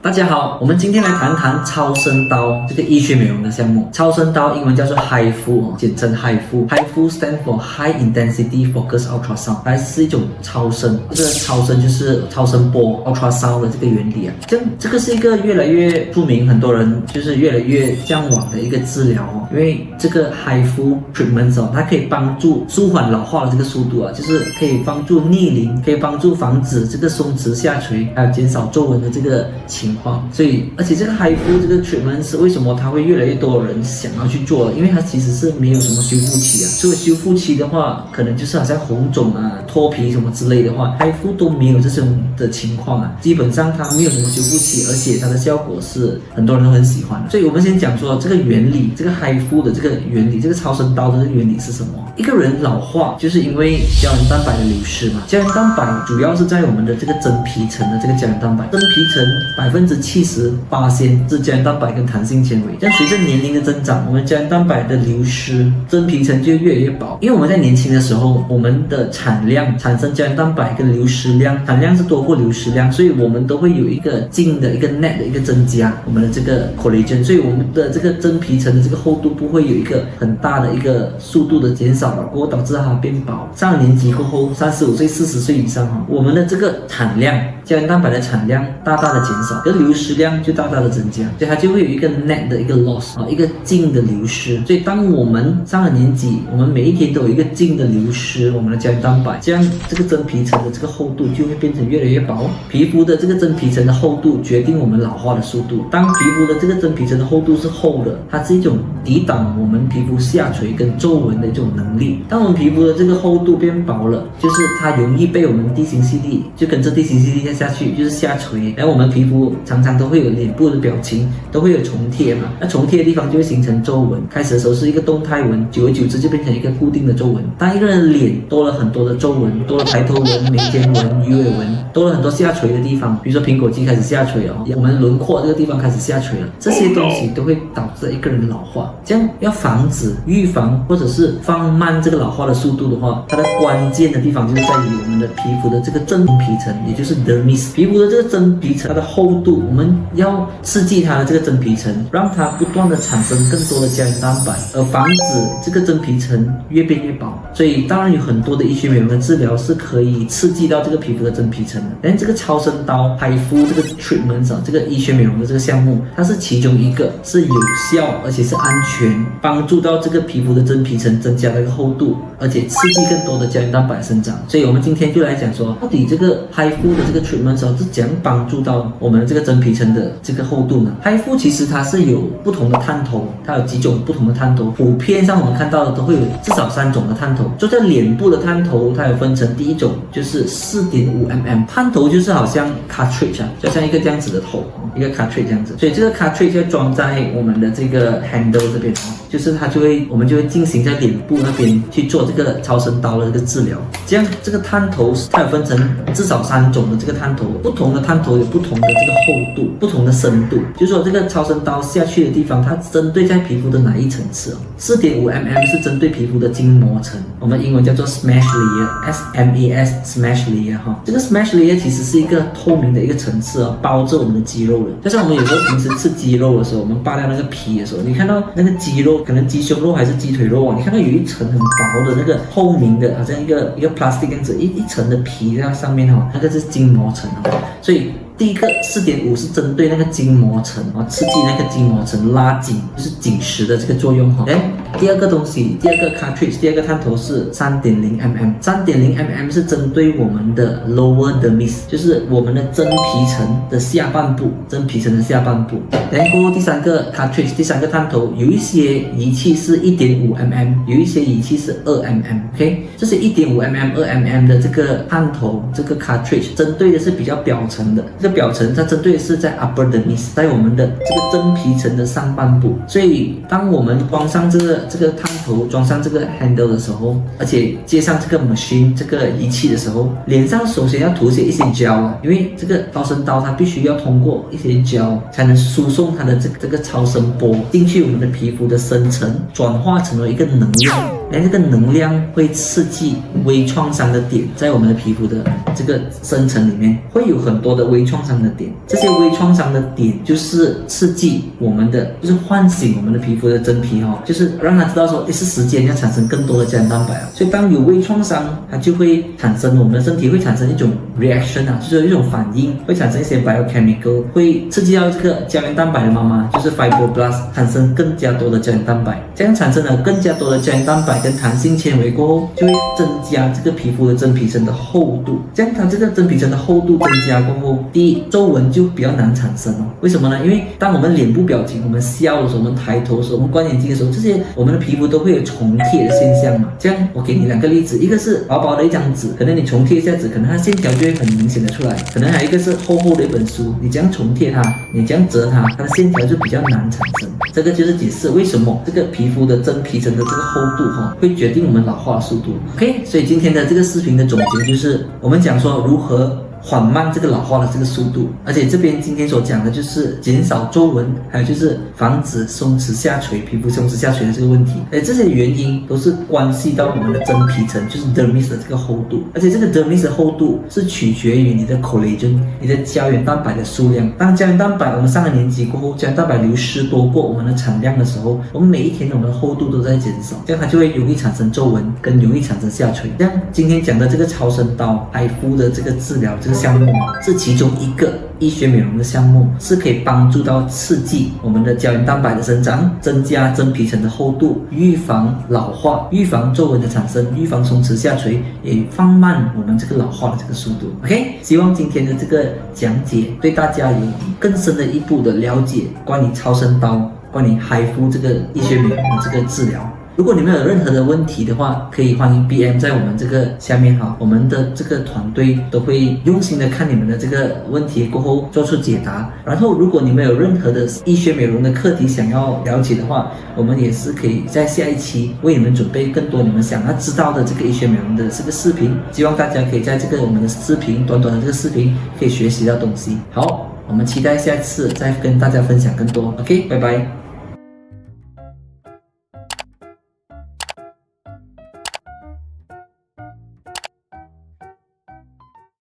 大家好，我们今天来谈谈超声刀这个医学美容的项目。超声刀英文叫做 HIFU， 简称 HIFU。HIFU stand for High Intensity Focus Ultrasound， 它是一种超声。这个超声就是超声波 ultrasound 的这个原理啊。这个是一个越来越出名，很多人就是越来越向往的一个治疗哦。因为这个 HIFU treatment 它可以帮助舒缓老化的这个速度啊，就是可以帮助逆龄，可以帮助防止这个松弛下垂，还有减少皱纹的这个情况。所以，而且这个 HIFU 这个 treatment 是为什么它会越来越多人想要去做？因为它其实是没有什么修复期啊。除了修复期的话，可能就是好像红肿啊、脱皮什么之类的话 ，HIFU 都没有这种的情况啊。基本上它没有什么修复期，而且它的效果是很多人都很喜欢的。所以我们先讲说这个原理，这个 HIFU 的这个原理，这个超声刀的这个原理是什么？一个人老化就是因为胶原蛋白的流失嘛。胶原蛋白主要是在我们的这个真皮层的这个胶原蛋白，真皮层70%是胶原蛋白跟弹性纤维。但随着年龄的增长，我们胶原蛋白的流失，真皮层就越来越薄。因为我们在年轻的时候，我们的产量产生胶原蛋白跟流失量，产量是多过流失量，所以我们都会有一个净的一个 net 的一个增加，我们的这个 collagen， 所以我们的这个真皮层的这个厚度不会有一个很大的一个速度的减少了，过后导致它变薄。上了年纪过后，35岁、40岁以上我们的这个产量，胶原蛋白的产量大大的减少，跟流失量就大大的增加，所以它就会有一个 net 的一个 loss 一个净的流失。所以当我们上了年纪，我们每一天都有一个净的流失，我们的胶原蛋白，这样这个真皮层的这个厚度就会变成越来越薄。皮肤的这个真皮层的厚度决定我们老化的速度。当皮肤的这个真皮层的厚度是厚的，它是一种抵挡我们皮肤下垂跟皱纹的一种能力。当我们皮肤的这个厚度变薄了，就是它容易被我们地心吸力就跟着地心吸力下去，就是下垂。然后我们皮肤常常都会有脸部的表情都会有重贴嘛，那重贴的地方就会形成皱纹。开始的时候是一个动态纹，久而久之就变成一个固定的皱纹。当一个人的脸多了很多的皱纹，多了抬头纹、眉间纹、鱼尾纹，多了很多下垂的地方，比如说苹果肌开始下垂了，我们轮廓这个地方开始下垂了，这些东西都会导致一个人的老化。这样要防止、预防或者是放慢这个老化的速度的话，它的关键的地方就是在于我们的皮肤的这个真皮层，也就是 dermis。皮肤的这个真皮层它的厚度，我们要刺激它的这个真皮层，让它不断的产生更多的胶原蛋白，而防止这个真皮层越变越薄。所以当然有很多的医学美容的治疗是可以刺激到这个皮肤的真皮层的，但这个超声刀 HIFU 这个 treatment 这个医学美容的这个项目，它是其中一个是有效而且是安全，帮助到这个皮肤的真皮层增加了一个厚度，而且刺激更多的胶原蛋白生长。所以我们今天就来讲说，到底这个 HIFU 的这个 treatment 是怎样帮助到我们的这个真皮层的这个厚度呢？ HIFU 其实它是有不同的探头，它有几种不同的探头，普遍上我们看到的都会有至少3种的探头。就在脸部的探头，它有分成第一种就是 4.5mm 探头，就是好像 cartridge 就像一个这样子的头，一个 cartridge 这样子，所以这个 cartridge 就装在我们的这个 handle 这边，就是我们就会进行在脸部那边去做这个超声刀的这个治疗。这样这个探头它有分成至少3种的这个探头，不同的探头有不同的这个厚度、不同的深度，就是说这个超声刀下去的地方，它针对在皮肤的哪一层次4.5mm 是针对皮肤的筋膜层，我们英文叫做 smash layer，SMAS smash layer 这个 smash layer 其实是一个透明的一个层次包着我们的肌肉的。就像我们有时候平时吃鸡肉的时候，我们扒掉那个皮的时候，你看到那个鸡肉，可能鸡胸肉还是鸡腿肉你看到有一层很薄的那个透明的，好像一个 plastic 这样子一层的皮在上面那个是筋膜层所以第一个 4.5 是针对那个筋膜层刺激那个筋膜层拉紧，就是紧实的这个作用第二个东西，第二个 cartridge， 第二个探头是 3.0mm， 3.0mm 是针对我们的 lower dermis， 就是我们的真皮层的下半部，真皮层的下半部。然后第三个 cartridge， 第三个探头，有一些仪器是 1.5mm， 有一些仪器是 2mm， 这是 1.5mm、2mm 的这个探头，这个 cartridge 针对的是比较表层的，这个表层它针对的是在 upper dermis， 在我们的这个真皮层的上半部。所以当我们装上这个探头头装上这个 handle 的时候，而且接上这个 machine 这个仪器的时候，脸上首先要涂写一些胶，因为这个超声刀它必须要通过一些胶才能输送它的这个超声波进去我们的皮肤的深层，转化成为一个能量。这个能量会刺激微创伤的点，在我们的皮肤的这个深层里面会有很多的微创伤的点，这些微创伤的点就是刺激我们的，就是唤醒我们的皮肤的真皮就是让它知道说是时间要产生更多的胶原蛋白所以当有微创伤，它就会产生我们的身体会产生一种 reaction 就是一种反应，会产生一些 biochemical， 会刺激到这个胶原蛋白的妈妈，就是 fibroblast 产生更加多的胶原蛋白，这样产生了更加多的胶原蛋白跟弹性纤维过后，就会增加这个皮肤的真皮层的厚度。这样它这个真皮层的厚度增加过后，第一，皱纹就比较难产生为什么呢？因为当我们脸部表情，我们笑的时候，我们抬头的时候，我们关眼睛的时候，这些我们的皮肤都会有重贴的现象嘛。这样我给你两个例子，一个是薄薄的一张纸，可能你重贴一下纸，可能它线条就会很明显的出来；可能还有一个是厚厚的一本书，你这样重贴它，你这样折它，它的线条就比较难产生。这个就是解释为什么这个皮肤的真皮层的这个厚度会决定我们老化的速度。OK， 所以今天的这个视频的总结就是我们讲说如何缓慢这个老化的这个速度，而且这边今天所讲的就是减少皱纹，还有就是防止松弛下垂，皮肤松弛下垂的这个问题。这些原因都是关系到我们的真皮层，就是 dermis 的这个厚度，而且这个 dermis 的厚度是取决于你的 collagen， 你的胶原蛋白的数量。当胶原蛋白我们上了年纪过后，胶原蛋白流失多过我们的产量的时候，我们每一天我们的厚度都在减少，这样它就会容易产生皱纹，跟容易产生下垂。这样今天讲的这个超声刀HIFU肤的这个治疗这个项目是其中一个医学美容的项目，是可以帮助到刺激我们的胶原蛋白的生长，增加真皮层的厚度，预防老化，预防皱纹的产生，预防松弛下垂，也放慢我们这个老化的这个速度。OK， 希望今天的这个讲解对大家有更深的一步的了解，关于超声刀，关于HIFU这个医学美容的这个治疗。如果你们有任何的问题的话，可以欢迎 BM 在我们这个下面我们的这个团队都会用心的看你们的这个问题过后做出解答。然后如果你们有任何的医学美容的课题想要了解的话，我们也是可以在下一期为你们准备更多你们想要知道的这个医学美容的这个视频，希望大家可以在这个我们的视频短短的这个视频可以学习到东西。好，我们期待下次再跟大家分享更多。OK， 拜拜。